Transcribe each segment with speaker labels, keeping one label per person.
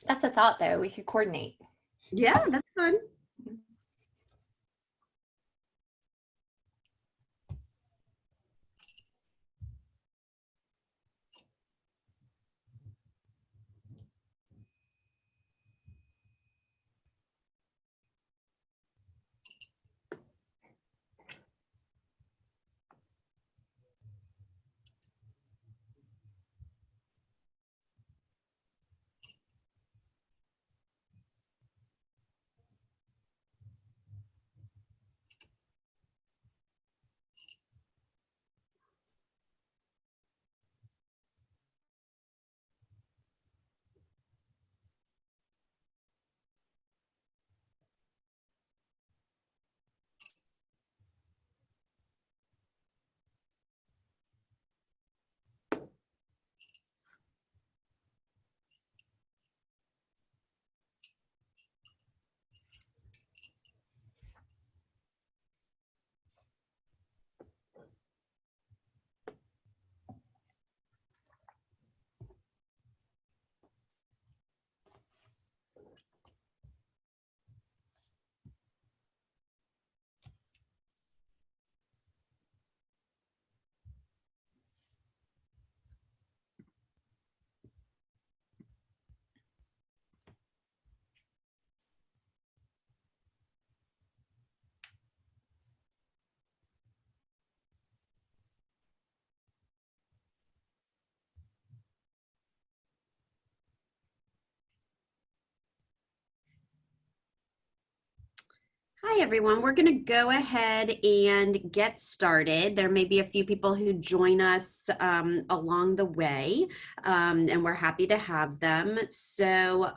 Speaker 1: That's a thought, though. We could coordinate.
Speaker 2: Yeah, that's fun. Hi, everyone. We're going to go ahead and get started. There may be a few people who join us along the way, and we're happy to have them. So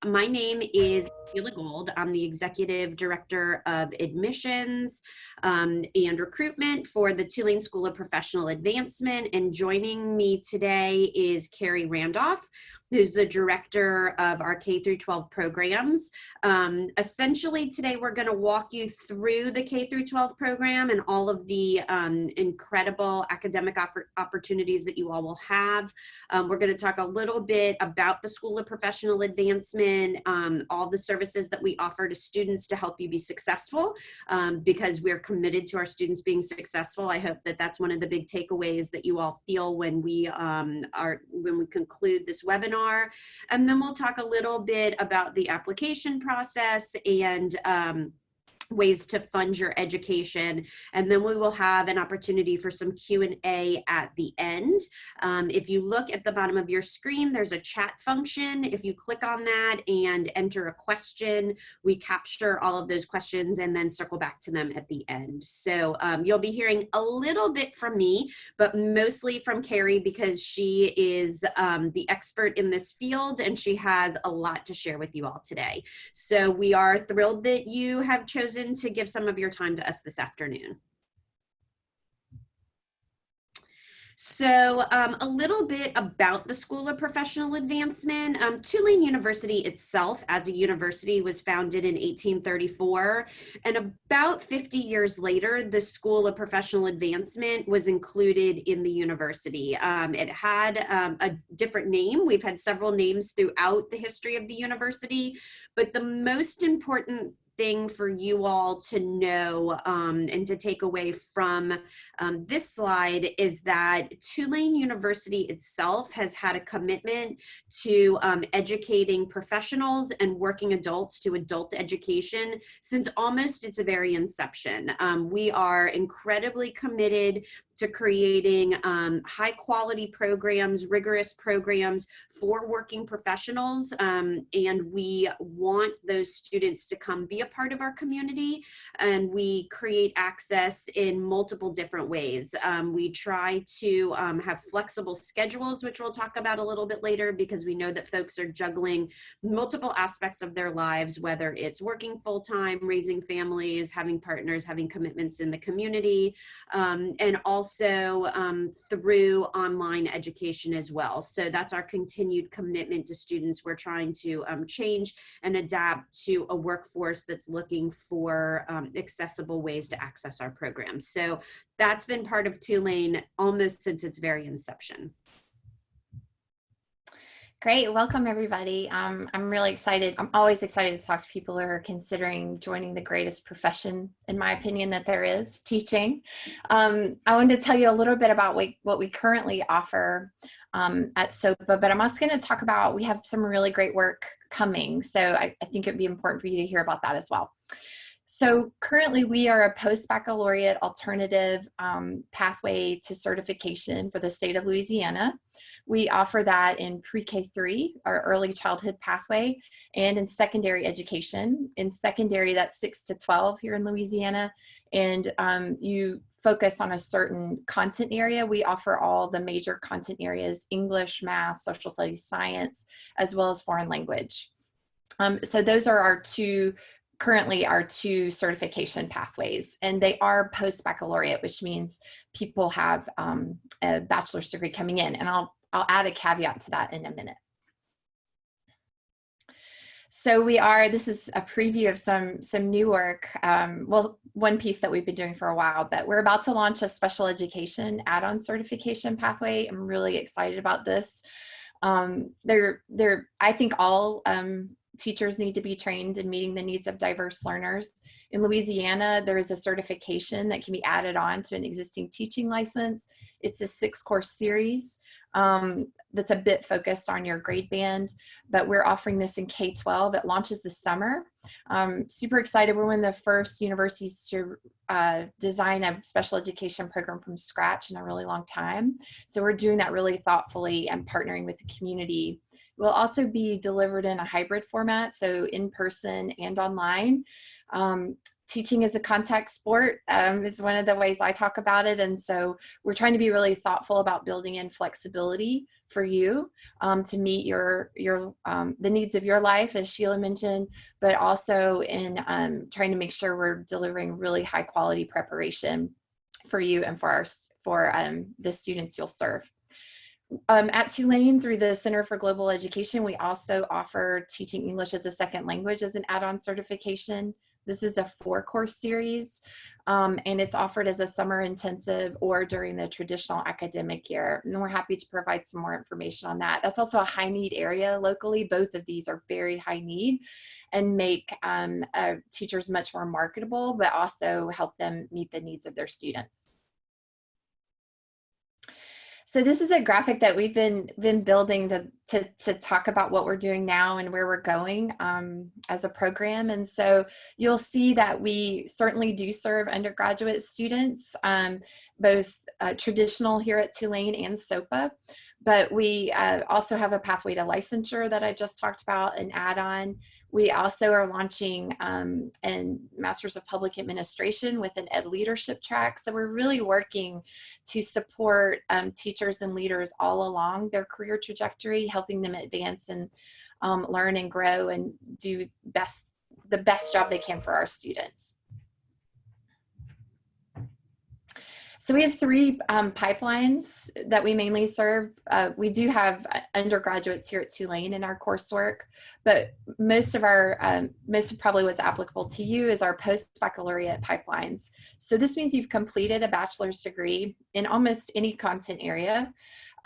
Speaker 2: my name is Sheila Gold. I'm the Executive Director of Admissions and Recruitment for the Tulane School of Professional Advancement. And joining me today is Carrie Randolph, who's the Director of our K through 12 programs. Essentially today we're going to walk you through the K through 12 program and all of the incredible academic opportunities that you all will have. We're going to talk a little bit about the School of Professional Advancement, all the services that we offer to students to help you be successful, because we're committed to our students being successful. I hope that that's one of the big takeaways that you all feel when we conclude this webinar. And then we'll talk a little bit about the application process and ways to fund your education, and then we will have an opportunity for some Q&A at the end. If you look at the bottom of your screen, there's a chat function. If you click on that and enter a question, we capture all of those questions and then circle back to them at the end. So you'll be hearing a little bit from me, but mostly from Carrie, because she is the expert in this field and she has a lot to share with you all today. So we are thrilled that you have chosen to give some of your time to us this afternoon. So a little bit about the School of Professional Advancement. Tulane University itself as a university was founded in 1834, and about 50 years later, the School of Professional Advancement was included in the university. It had a different name. We've had several names throughout the history of the university, but the most important thing for you all to know and to take away from this slide is that Tulane University itself has had a commitment to educating professionals and working adults to adult education since almost its very inception. We are incredibly committed to creating high quality programs, rigorous programs for working professionals. And we want those students to come be a part of our community. And we create access in multiple different ways. We try to have flexible schedules, which we'll talk about a little bit later, because we know that folks are juggling multiple aspects of their lives, whether it's working full-time, raising families, having partners, having commitments in the community, and also through online education as well. So that's our continued commitment to students. We're trying to change and adapt to a workforce that's looking for accessible ways to access our programs. So that's been part of Tulane almost since its very inception.
Speaker 1: Great. Welcome, everybody. I'm really excited. I'm always excited to talk to people who are considering joining the greatest profession, in my opinion, that there is, teaching. I wanted to tell you a little bit about what we currently offer at SOPA, but I'm also going to talk about, we have some really great work coming. So I think it'd be important for you to hear about that as well. So currently we are a post-baccalaureate alternative pathway to certification for the state of Louisiana. We offer that in pre-K3, our early childhood pathway, and in secondary education. In secondary, that's 6 to 12 here in Louisiana, and you focus on a certain content area. We offer all the major content areas: English, math, social studies, science, as well as foreign language. So those are currently our two certification pathways, and they are post-baccalaureate, which means people have a bachelor's degree coming in, and I'll add a caveat to that in a minute. So this is a preview of some new work. Well, one piece that we've been doing for a while, but we're about to launch a special education add-on certification pathway. I'm really excited about this. I think all teachers need to be trained in meeting the needs of diverse learners. In Louisiana, there is a certification that can be added on to an existing teaching license. It's a 6-course series that's a bit focused on your grade band, but we're offering this in K-12. It launches this summer. Super excited. We're one of the first universities to design a special education program from scratch in a really long time. So we're doing that really thoughtfully and partnering with the community. Will also be delivered in a hybrid format, so in person and online. Teaching is a contact sport is one of the ways I talk about it, and so we're trying to be really thoughtful about building in flexibility for you to meet the needs of your life, as Sheila mentioned, but also in trying to make sure we're delivering really high quality preparation for you and for the students you'll serve. At Tulane, through the Center for Global Education, we also offer teaching English as a second language as an add-on certification. This is a 4-course series, and it's offered as a summer intensive or during the traditional academic year. And we're happy to provide some more information on that. That's also a high need area locally. Both of these are very high need and make teachers much more marketable, but also help them meet the needs of their students. So this is a graphic that we've been building to talk about what we're doing now and where we're going as a program. And so you'll see that we certainly do serve undergraduate students, both traditional here at Tulane and SOPA, but we also have a pathway to licensure that I just talked about, an add-on. We also are launching a Master's of Public Administration with an Ed Leadership track. So we're really working to support teachers and leaders all along their career trajectory, helping them advance and learn and grow and do the best job they can for our students. So we have 3 pipelines that we mainly serve. We do have undergraduates here at Tulane in our coursework, but most of probably what's applicable to you is our post-baccalaureate pipelines. So this means you've completed a bachelor's degree in almost any content area,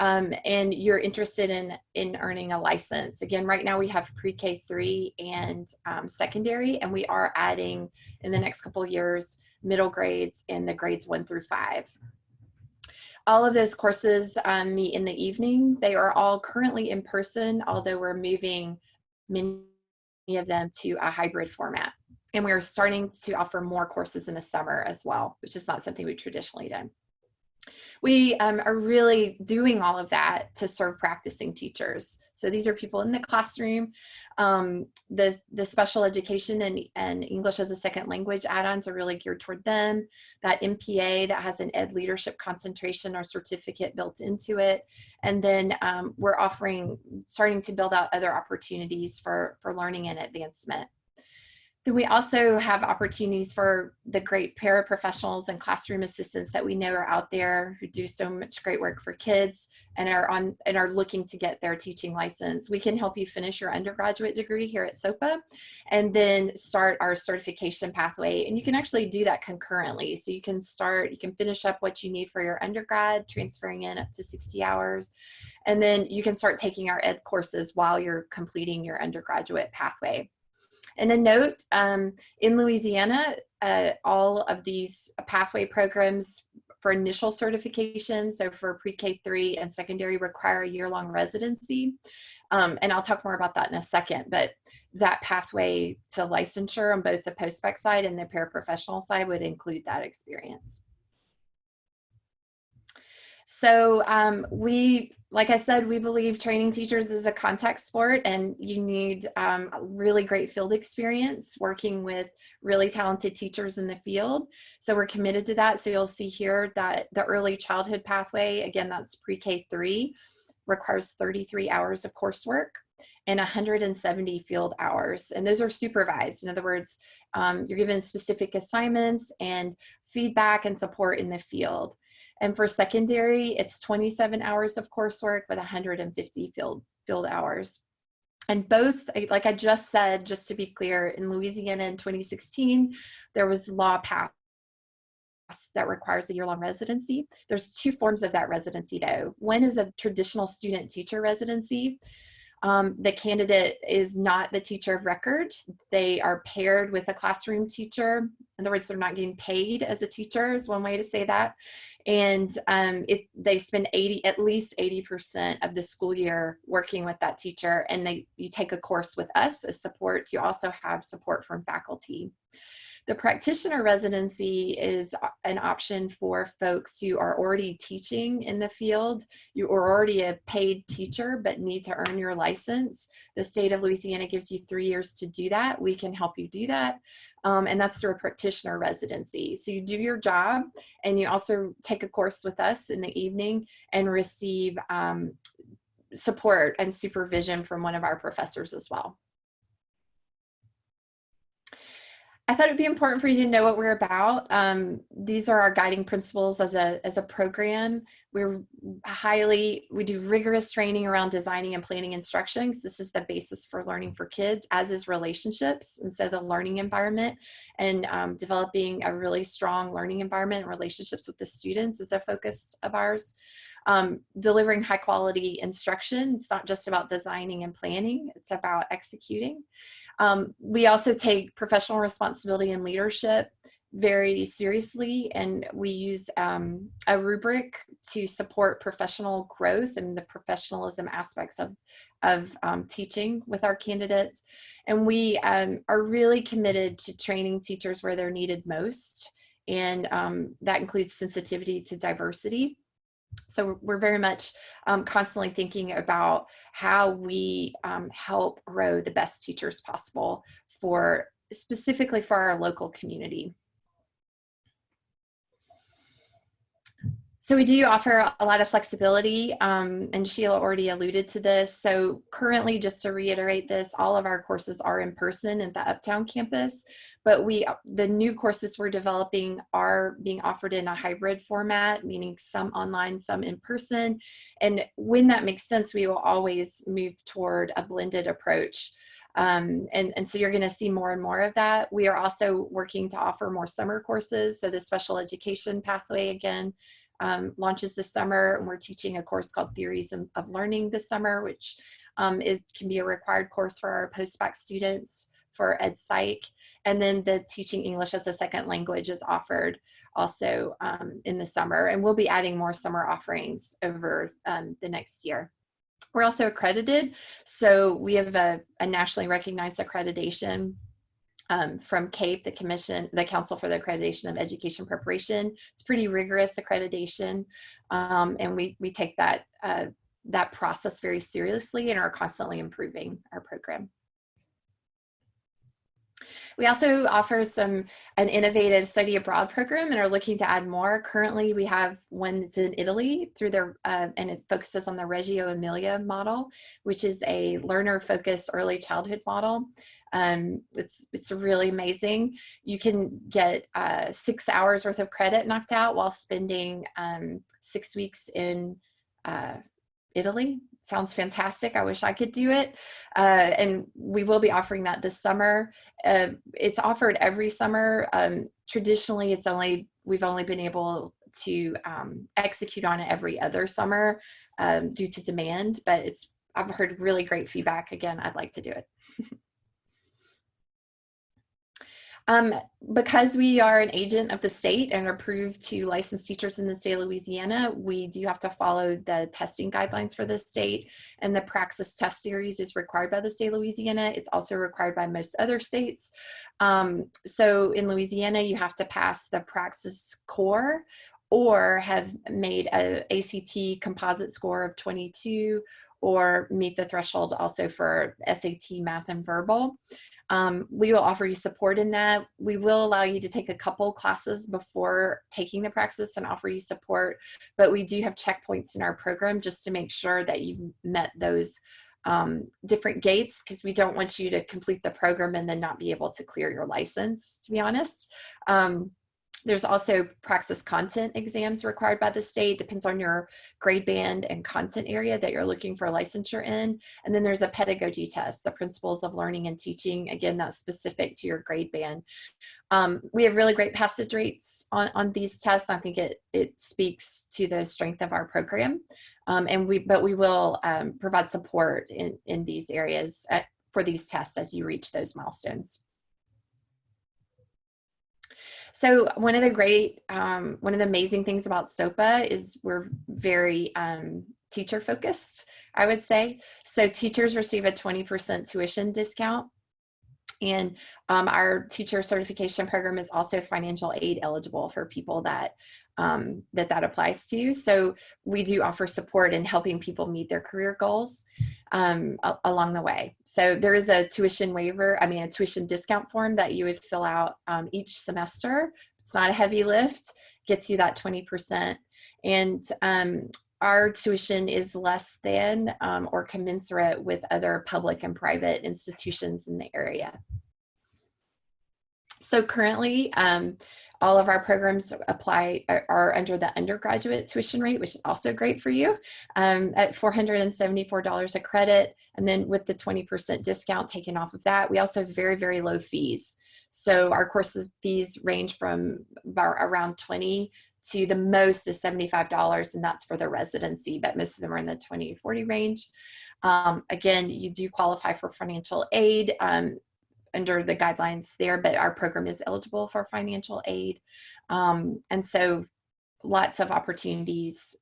Speaker 1: and you're interested in earning a license. Again, right now we have pre-K3 and secondary, and we are adding in the next couple of years middle grades and the grades 1 through 5. All of those courses meet in the evening. They are all currently in person, although we're moving many of them to a hybrid format. And we're starting to offer more courses in the summer as well, which is not something we've traditionally done. We are really doing all of that to serve practicing teachers. So these are people in the classroom. The special education and English as a second language add-ons are really geared toward them. That MPA that has an Ed Leadership concentration or certificate built into it. And then we're starting to build out other opportunities for learning and advancement. Then we also have opportunities for the great paraprofessionals and classroom assistants that we know are out there who do so much great work for kids and are looking to get their teaching license. We can help you finish your undergraduate degree here at SOPA and then start our certification pathway. And you can actually do that concurrently. So you can finish up what you need for your undergrad, transferring in up to 60 hours. And then you can start taking our ed courses while you're completing your undergraduate pathway. And a note, in Louisiana, all of these pathway programs for initial certification, so for pre-K3 and secondary, require a year-long residency. And I'll talk more about that in a second, but that pathway to licensure on both the post-spec side and the paraprofessional side would include that experience. So like I said, we believe training teachers is a contact sport, and you need really great field experience working with really talented teachers in the field. So we're committed to that. So you'll see here that the early childhood pathway, again, that's pre-K3, requires 33 hours of coursework and 170 field hours. And those are supervised. In other words, you're given specific assignments and feedback and support in the field. And for secondary, it's 27 hours of coursework with 150 field hours. And both, like I just said, just to be clear, in Louisiana in 2016, there was law passed that requires a year-long residency. There's two forms of that residency though. One is a traditional student-teacher residency. The candidate is not the teacher of record. They are paired with a classroom teacher. In other words, they're not getting paid as a teacher is one way to say that. And they spend at least 80% of the school year working with that teacher, and you take a course with us as supports. You also have support from faculty. The practitioner residency is an option for folks who are already teaching in the field. You are already a paid teacher but need to earn your license. The state of Louisiana gives you 3 years to do that. We can help you do that. And that's through a practitioner residency. So you do your job and you also take a course with us in the evening and receive support and supervision from one of our professors as well. I thought it'd be important for you to know what we're about. These are our guiding principles as a program. We do rigorous training around designing and planning instruction, because this is the basis for learning for kids, as is relationships. And so the learning environment and developing a really strong learning environment and relationships with the students is a focus of ours. Delivering high quality instruction. It's not just about designing and planning, it's about executing. We also take professional responsibility and leadership very seriously, and we use a rubric to support professional growth and the professionalism aspects of teaching with our candidates. And we are really committed to training teachers where they're needed most, and that includes sensitivity to diversity. So we're very much constantly thinking about how we help grow the best teachers possible specifically for our local community. So we do offer a lot of flexibility, and Sheila already alluded to this. So currently, just to reiterate this, all of our courses are in person at the Uptown campus, but the new courses we're developing are being offered in a hybrid format, meaning some online, some in person. And when that makes sense, we will always move toward a blended approach. And so you're going to see more and more of that. We are also working to offer more summer courses. So the special education pathway, again, launches this summer, and we're teaching a course called Theories of Learning this summer, which can be a required course for our post-bac students for Ed Psych. And then the Teaching English as a Second Language is offered also in the summer, and we'll be adding more summer offerings over the next year. We're also accredited, so we have a nationally recognized accreditation from CAPE, the Council for the Accreditation of Education Preparation. It's pretty rigorous accreditation, and we take that process very seriously and are constantly improving our program. We also offer an innovative study abroad program and are looking to add more. Currently, we have one that's in Italy through and it focuses on the Reggio Emilia model, which is a learner-focused early childhood model. It's really amazing. You can get 6 hours worth of credit knocked out while spending 6 weeks in Italy. Sounds fantastic. I wish I could do it. And we will be offering that this summer. It's offered every summer. Traditionally, we've only been able to execute on it every other summer due to demand, but I've heard really great feedback. Again, I'd like to do it. Because we are an agent of the state and are approved to license teachers in the state of Louisiana, we do have to follow the testing guidelines for the state, and the Praxis test series is required by the state of Louisiana. It's also required by most other states. So in Louisiana, you have to pass the Praxis core or have made a ACT composite score of 22 or meet the threshold also for SAT, math, and verbal. We will offer you support in that. We will allow you to take a couple classes before taking the Praxis and offer you support, but we do have checkpoints in our program just to make sure that you've met those different gates, because we don't want you to complete the program and then not be able to clear your license, to be honest. There's also Praxis content exams required by the state. Depends on your grade band and content area that you're looking for licensure in. And then there's a pedagogy test, the principles of learning and teaching. Again, that's specific to your grade band. We have really great passage rates on these tests. I think it speaks to the strength of our program. But we will provide support in these areas for these tests as you reach those milestones. So one of the amazing things about SOPA is we're very teacher focused, I would say. So teachers receive a 20% tuition discount. And our teacher certification program is also financial aid eligible for people that applies to. So we do offer support in helping people meet their career goals along the way. So there is a tuition discount form that you would fill out each semester. It's not a heavy lift, gets you that 20%. And our tuition is less than or commensurate with other public and private institutions in the area. So currently, all of our programs are under the undergraduate tuition rate, which is also great for you, at $474 a credit. And then with the 20% discount taken off of that, we also have very, very low fees. So our courses fees range from around $20 to the most is $75, and that's for the residency, but most of them are in the $20 to $40 range. Again, you do qualify for financial aid under the guidelines there, but our program is eligible for financial aid. And so lots of opportunities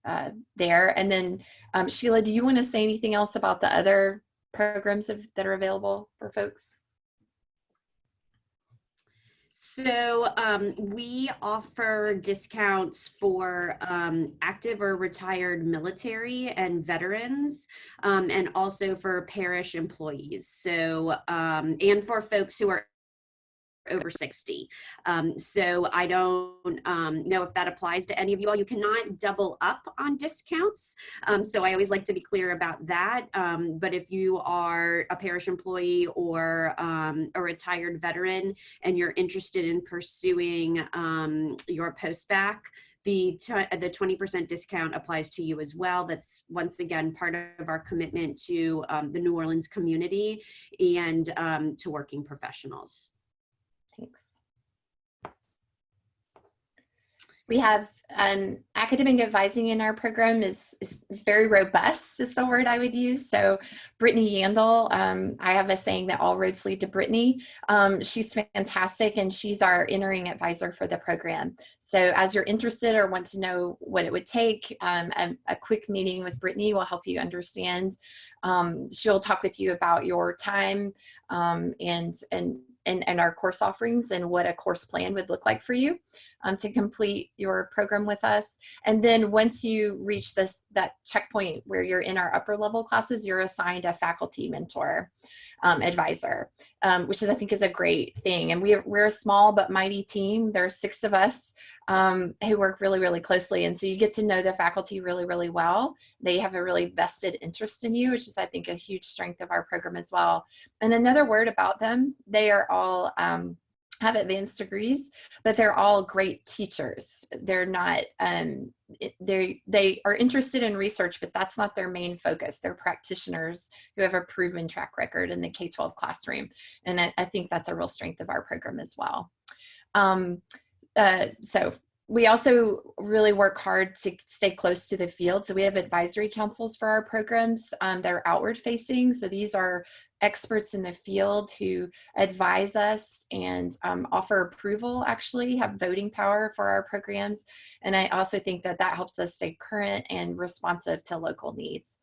Speaker 1: there. And then Sheila, do you want to say anything else about the other programs that are available for folks?
Speaker 2: So we offer discounts for active or retired military and veterans, and also for parish employees. So, and for folks who are over 60. So I don't know if that applies to any of you all. You cannot double up on discounts. So I always like to be clear about that. But if you are a parish employee or a retired veteran and you're interested in pursuing your post-bac, the 20% discount applies to you as well. That's once again part of our commitment to the New Orleans community and to working professionals.
Speaker 1: Thanks. We have academic advising in our program is very robust, is the word I would use. So Brittany Yandel, I have a saying that all roads lead to Brittany. She's fantastic, and she's our entering advisor for the program. So as you're interested or want to know what it would take, a quick meeting with Brittany will help you understand. She'll talk with you about your time and our course offerings and what a course plan would look like for you to complete your program with us. And then once you reach that checkpoint where you're in our upper level classes, you're assigned a faculty mentor advisor, which I think is a great thing. And we're a small but mighty team. There are 6 of us. who work really, really closely. And so you get to know the faculty really, really well. They have a really vested interest in you, which is, I think, a huge strength of our program as well. And another word about them, they are all have advanced degrees, but they're all great teachers. They're not, they are interested in research, but that's not their main focus. They're practitioners who have a proven track record in the K-12 classroom. And I think that's a real strength of our program as well. So we also really work hard to stay close to the field. So we have advisory councils for our programs that are outward facing. So these are experts in the field who advise us and offer approval, actually have voting power for our programs. And I also think that that helps us stay current and responsive to local needs.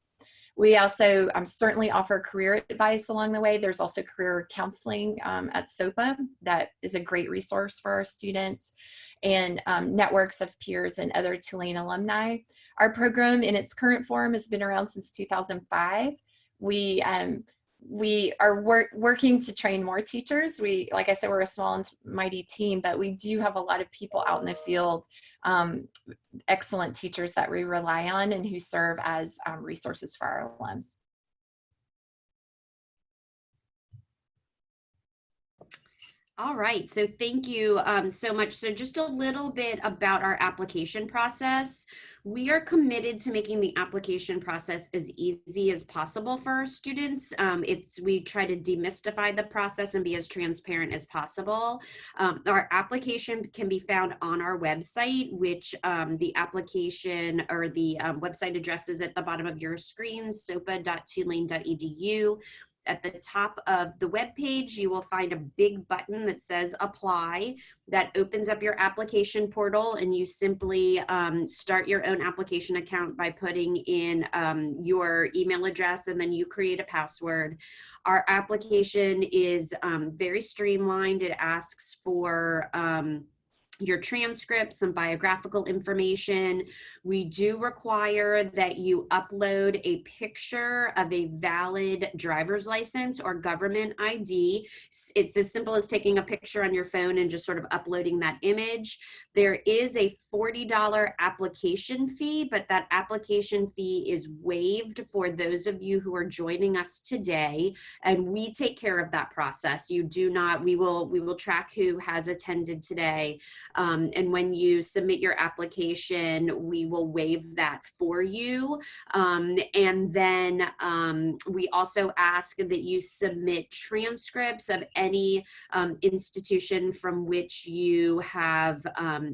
Speaker 1: We also certainly offer career advice along the way. There's also career counseling at SOPA that is a great resource for our students, and networks of peers and other Tulane alumni. Our program in its current form has been around since 2005. We are working to train more teachers. Like I said, we're a small and mighty team, but we do have a lot of people out in the field, excellent teachers that we rely on and who serve as resources for our alums.
Speaker 2: All right, so thank you so much. So just a little bit about our application process. We are committed to making the application process as easy as possible for our students. We try to demystify the process and be as transparent as possible. Our application can be found on our website, which the application or the website address is at the bottom of your screen, sopa.tulane.edu. At the top of the web page, you will find a big button that says apply. That opens up your application portal, and you simply start your own application account by putting in your email address, and then you create a password. Our application is very streamlined. It asks for your transcripts, some biographical information. We do require that you upload a picture of a valid driver's license or government ID. It's as simple as taking a picture on your phone and just sort of uploading that image. There is a $40 application fee, but that application fee is waived for those of you who are joining us today, and we take care of that process. You do not, we will track who has attended today. And when you submit your application, we will waive that for you. And then we also ask that you submit transcripts of any institution from which you have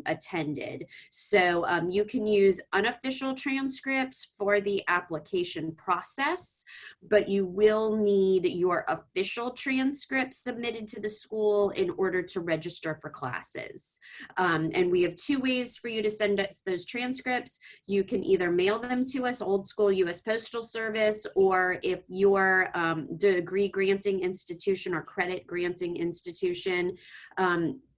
Speaker 2: attended. So you can use unofficial transcripts for the application process, but you will need your official transcripts submitted to the school in order to register for classes. And we have two ways for you to send us those transcripts. You can either mail them to us, old school US Postal Service, or if your degree granting institution or credit granting institution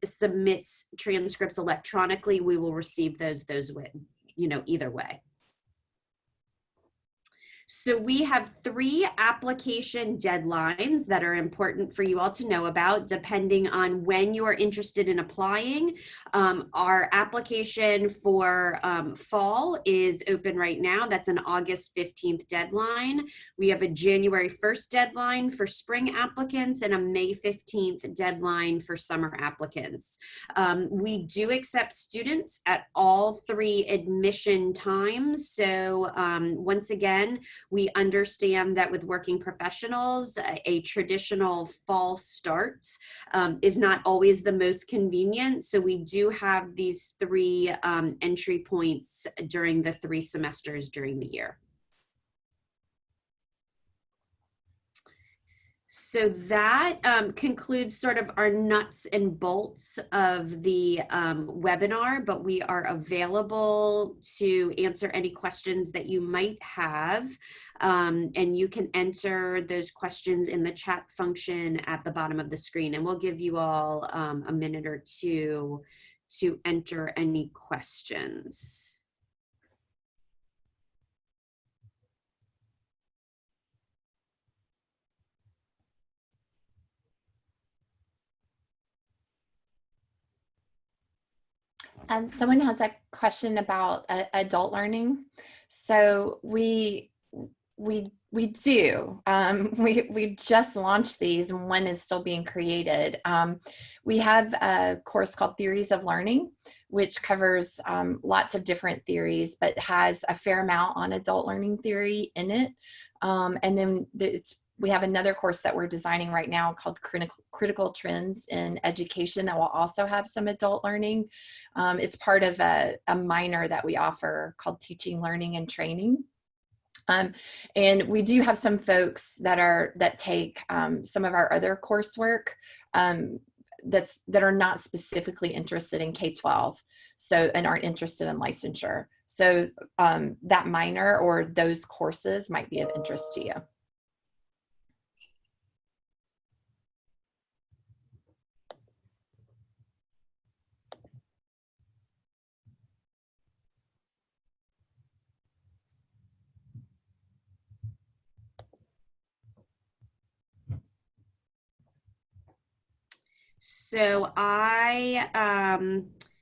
Speaker 2: submits transcripts electronically, we will receive those either way. So we have 3 application deadlines that are important for you all to know about depending on when you are interested in applying. Our application for fall is open right now. That's an August 15th deadline. We have a January 1st deadline for spring applicants and a May 15th deadline for summer applicants. We do accept students at all 3 admission times. So once again, we understand that with working professionals, a traditional fall start is not always the most convenient. So we do have these 3 entry points during the 3 semesters during the year. So that concludes sort of our nuts and bolts of the webinar, but we are available to answer any questions that you might have. And you can enter those questions in the chat function at the bottom of the screen. And we'll give you all a minute or two to enter any questions.
Speaker 1: Someone has a question about adult learning. So we do. We've just launched these, and one is still being created. We have a course called Theories of Learning, which covers lots of different theories, but has a fair amount on adult learning theory in it. And then we have another course that we're designing right now called Critical Trends in Education that will also have some adult learning. It's part of a minor that we offer called Teaching, Learning, and Training. And we do have some folks that take some of our other coursework that are not specifically interested in K-12, and aren't interested in licensure. So that minor or those courses might be of interest to you.
Speaker 2: So I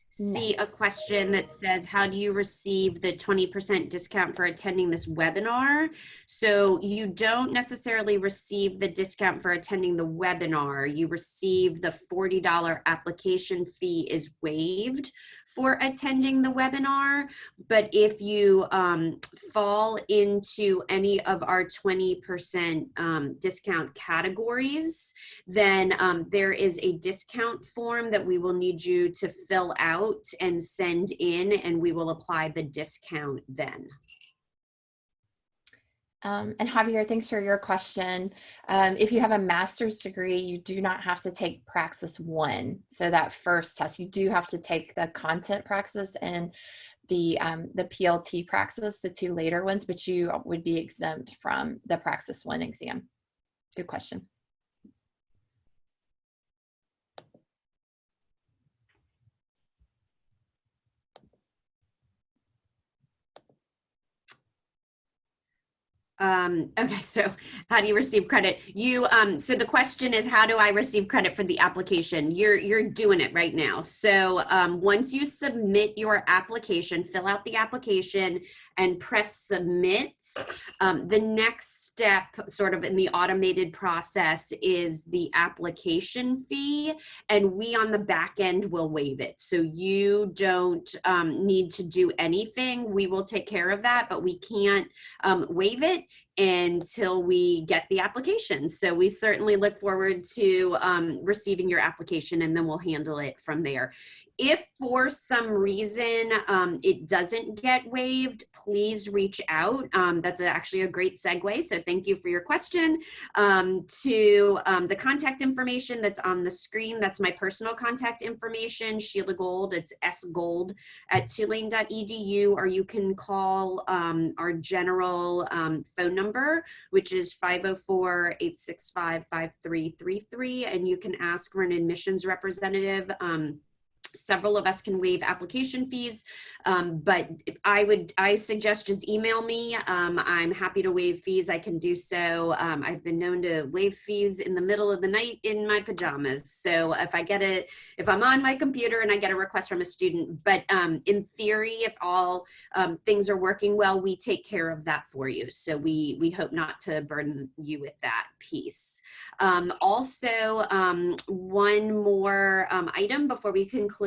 Speaker 2: see a question that says, how do you receive the 20% discount for attending this webinar? So you don't necessarily receive the discount for attending the webinar. You receive the $40 application fee is waived for attending the webinar. But if you fall into any of our 20% discount categories, then there is a discount form that we will need you to fill out and send in, and we will apply the discount then.
Speaker 1: And Javier, thanks for your question. If you have a master's degree, you do not have to take Praxis 1. So that first test, you do have to take the content Praxis and the PLT Praxis, the two later ones, but you would be exempt from the Praxis 1 exam. Good question.
Speaker 2: Okay, so how do you receive credit? So the question is, how do I receive credit for the application? You're doing it right now. So once you submit your application, fill out the application and press submit. The next step sort of in the automated process is the application fee, and we on the back end will waive it. So you don't need to do anything. We will take care of that, but we can't waive it until we get the application. So we certainly look forward to receiving your application, and then we'll handle it from there. If for some reason it doesn't get waived, please reach out. That's actually a great segue. So thank you for your question. To the contact information that's on the screen, that's my personal contact information, Sheila Gold. It's sgold@tulane.edu, or you can call our general phone number, which is 504-865-5333, and you can ask for an admissions representative. Several of us can waive application fees, but I suggest just email me. I'm happy to waive fees. I can do so. I've been known to waive fees in the middle of the night in my pajamas. So if I'm on my computer and I get a request from a student, but in theory, if all things are working well, we take care of that for you. So we hope not to burden you with that piece. Also, one more item before we conclude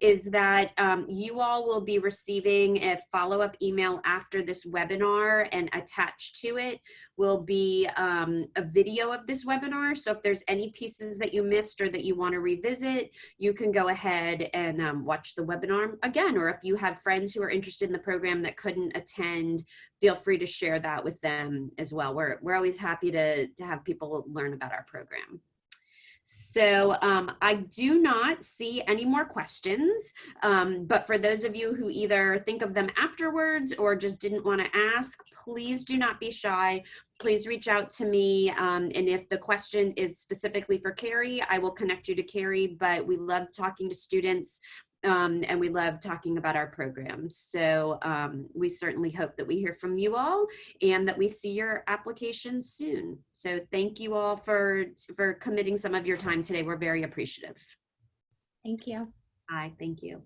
Speaker 2: is that you all will be receiving a follow-up email after this webinar, and attached to it will be a video of this webinar. So if there's any pieces that you missed or that you want to revisit, you can go ahead and watch the webinar again. Or if you have friends who are interested in the program that couldn't attend, feel free to share that with them as well. We're always happy to have people learn about our program. So I do not see any more questions, but for those of you who either think of them afterwards or just didn't want to ask, please do not be shy. Please reach out to me, and if the question is specifically for Carrie, I will connect you to Carrie, but we love talking to students. And we love talking about our programs. So we certainly hope that we hear from you all and that we see your applications soon. So thank you all for committing some of your time today. We're very appreciative.
Speaker 1: Thank you.
Speaker 2: Thank you.